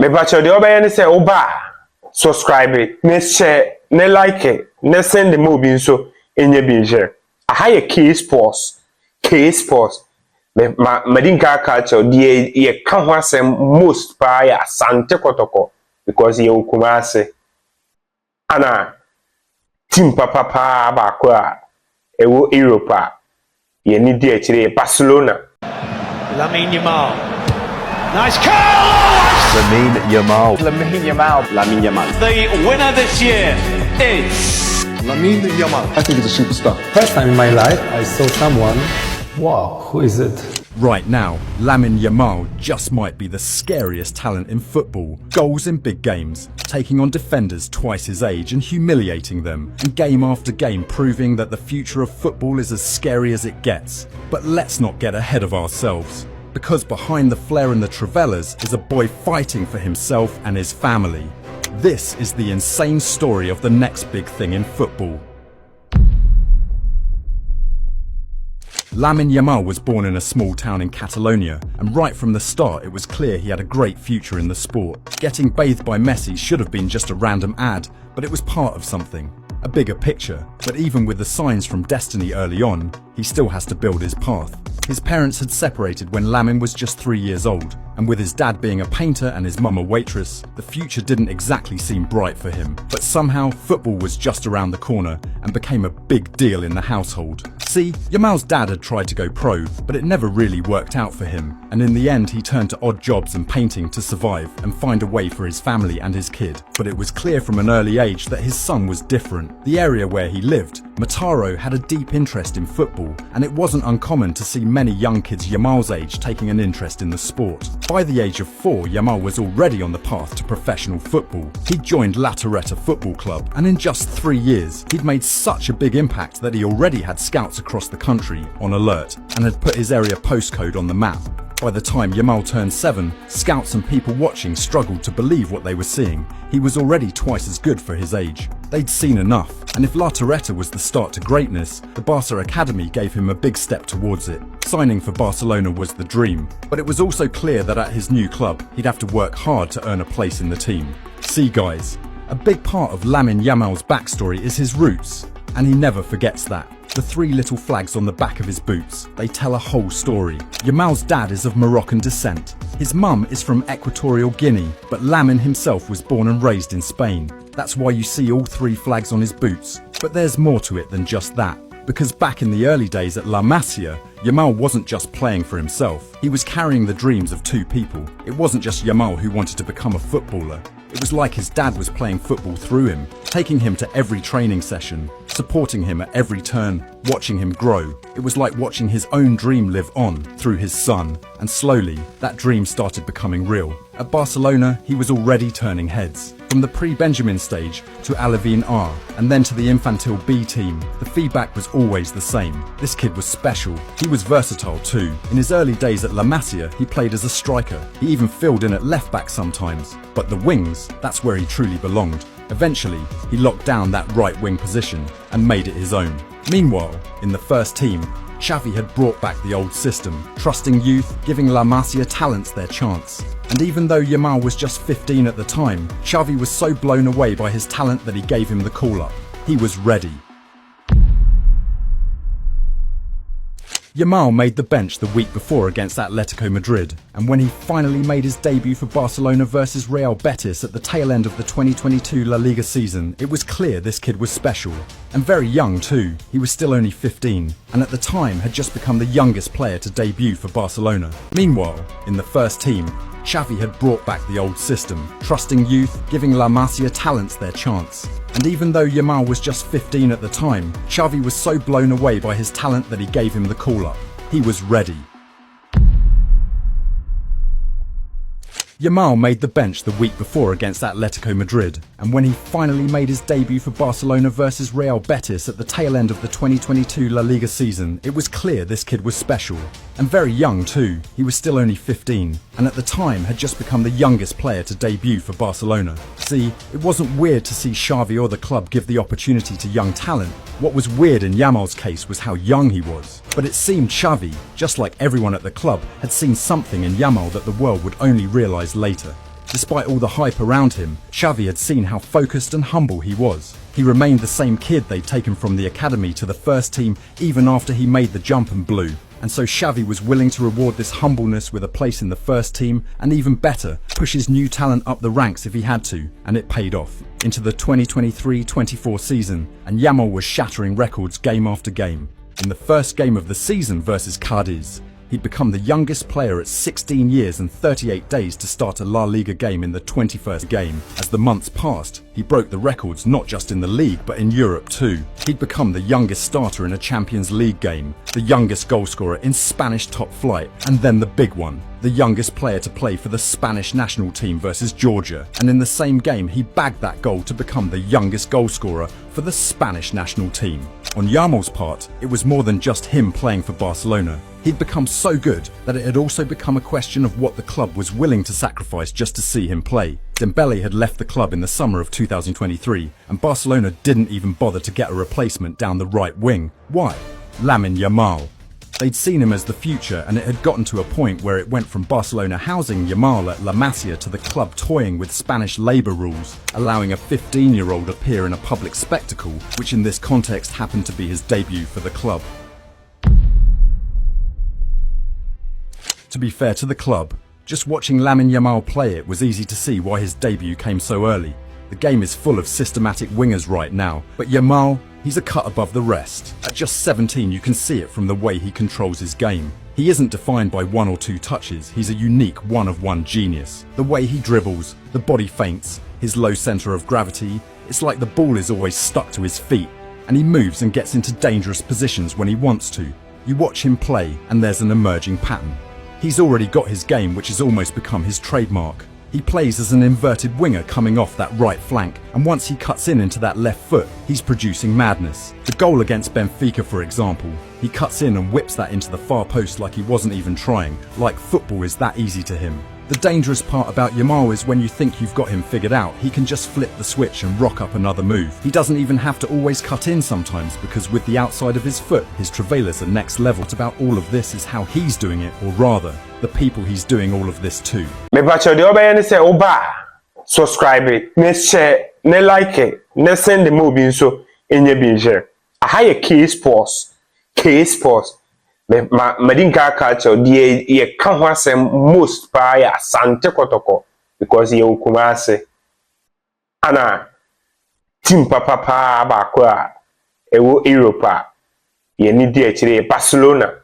Me pacho de obey ni say oba subscribe it, ne share, ne like it, ne send the movie so in your binge. A higher K Sports. Me din ka culture the ye kan ho asem most pa ya sante kotoko because ye Kumase ana team papa ba ko a ewo Europe ye ni di akire Barcelona. Lamine Yamal. Nice curl! Lamine Yamal. Lamine Yamal. The winner this year is Lamine Yamal. I think he's a superstar. First time in my life I saw someone. Wow, who is it? Right now, Lamine Yamal just might be the scariest talent in football. Goals in big games, taking on defenders twice his age and humiliating them, and game after game proving that the future of football is as scary as it gets. But let's not get ahead of ourselves, because behind the flair and the Travellas is a boy fighting for himself and his family. This is the insane story of the next big thing in football. Lamine Yamal was born in a small town in Catalonia, and right from the start it was clear he had a great future in the sport. Getting bathed by Messi should have been just a random ad, but it was part of something, a bigger picture. But even with the signs from destiny early on, he still has to build his path. His parents had separated when Lamine was just 3 years old, and with his dad being a painter and his mum a waitress, the future didn't exactly seem bright for him. But somehow, football was just around the corner and became a big deal in the household. See, Yamal's dad had tried to go pro, but it never really worked out for him, and in the end he turned to odd jobs and painting to survive and find a way for his family and his kid. But it was clear from an early age that his son was different. The area where he lived, Mataró, had a deep interest in football, and it wasn't uncommon to see many young kids Yamal's age taking an interest in the sport. By the age of 4, Yamal was already on the path to professional football. He joined La Torreta Football Club, and in just 3 years, he'd made such a big impact that he already had scouts across the country on alert and had put his area postcode on the map. By the time Yamal turned 7, scouts and people watching struggled to believe what they were seeing. He was already twice as good for his age. They'd seen enough, and if La Torreta was the start to greatness, the Barca Academy gave him a big step towards it. Signing for Barcelona was the dream, but it was also clear that at his new club, he'd have to work hard to earn a place in the team. See guys, a big part of Lamine Yamal's backstory is his roots, and he never forgets that. The 3 little flags on the back of his boots, they tell a whole story. Yamal's dad is of Moroccan descent. His mum is from Equatorial Guinea, but Lamine himself was born and raised in Spain. That's why you see all 3 flags on his boots. But there's more to it than just that. Because back in the early days at La Masia, Yamal wasn't just playing for himself. He was carrying the dreams of 2 people. It wasn't just Yamal who wanted to become a footballer. It was like his dad was playing football through him, taking him to every training session, supporting him at every turn, watching him grow. It was like watching his own dream live on through his son, and slowly, that dream started becoming real. At Barcelona, he was already turning heads. From the pre-Benjamin stage to Alevine R, and then to the Infantil B team, the feedback was always the same. This kid was special. He was versatile too. In his early days at La Masia, he played as a striker. He even filled in at left back sometimes. But the wings, that's where he truly belonged. Eventually, he locked down that right wing position and made it his own. Meanwhile, in the first team, Xavi had brought back the old system, trusting youth, giving La Masia talents their chance. And even though Yamal was just 15 at the time, Xavi was so blown away by his talent that he gave him the call-up. He was ready. Yamal made the bench the week before against Atletico Madrid, and when he finally made his debut for Barcelona versus Real Betis at the tail end of the 2022 La Liga season, it was clear this kid was special. And very young too. He was still only 15, and at the time had just become the youngest player to debut for Barcelona. Meanwhile, in the first team, Xavi had brought back the old system, trusting youth, giving La Masia talents their chance. And even though Yamal was just 15 at the time, Xavi was so blown away by his talent that he gave him the call-up. He was ready. Yamal made the bench the week before against Atletico Madrid, and when he finally made his debut for Barcelona versus Real Betis at the tail end of the 2022 La Liga season, it was clear this kid was special. And very young too. He was still only 15, and at the time had just become the youngest player to debut for Barcelona. See, it wasn't weird to see Xavi or the club give the opportunity to young talent. What was weird in Yamal's case was how young he was. But it seemed Xavi, just like everyone at the club, had seen something in Yamal that the world would only realise later. Despite all the hype around him, Xavi had seen how focused and humble he was. He remained the same kid they'd taken from the academy to the first team even after he made the jump and blew. And so Xavi was willing to reward this humbleness with a place in the first team, and even better, push his new talent up the ranks if he had to, and it paid off. Into the 2023-24 season, and Yamal was shattering records game after game. In the first game of the season versus Cadiz, he'd become the youngest player at 16 years and 38 days to start a La Liga game in the 21st game. As the months passed, he broke the records not just in the league but in Europe too. He'd become the youngest starter in a Champions League game, the youngest goalscorer in Spanish top flight, and then the big one, the youngest player to play for the Spanish national team versus Georgia. And in the same game, he bagged that goal to become the youngest goalscorer for the Spanish national team. On Yamal's part, it was more than just him playing for Barcelona. He'd become so good that it had also become a question of what the club was willing to sacrifice just to see him play. Dembele had left the club in the summer of 2023, and Barcelona didn't even bother to get a replacement down the right wing. Why? Lamine Yamal. They'd seen him as the future, and it had gotten to a point where it went from Barcelona housing Yamal at La Masia to the club toying with Spanish labour rules, allowing a 15-year-old appear in a public spectacle, which in this context happened to be his debut for the club. To be fair to the club, just watching Lamine Yamal play it was easy to see why his debut came so early. The game is full of systematic wingers right now, but Yamal, he's a cut above the rest. At just 17, you can see it from the way he controls his game. He isn't defined by one or two touches, he's a unique one-of-one genius. The way he dribbles, the body feints, his low centre of gravity, it's like the ball is always stuck to his feet, and he moves and gets into dangerous positions when he wants to. You watch him play, and there's an emerging pattern. He's already got his game, which has almost become his trademark. He plays as an inverted winger coming off that right flank, and once he cuts in into that left foot, he's producing madness. The goal against Benfica, for example, he cuts in and whips that into the far post like he wasn't even trying, like football is that easy to him. The dangerous part about Yamal is when you think you've got him figured out, he can just flip the switch and rock up another move. He doesn't even have to always cut in sometimes, because with the outside of his foot, his travailers are next level. What about all of this is how he's doing it, or rather, the people he's doing all of this to. Me bacho de oba say oba subscribe it, ne share, ne like it, ne send the movie so in your binge. A higher K Sports. Madinka culture die ye kan ho asem most pa ya sante kotoko because ye Kumase ana team papa ba ko a ewo Europe ye ni die chire Barcelona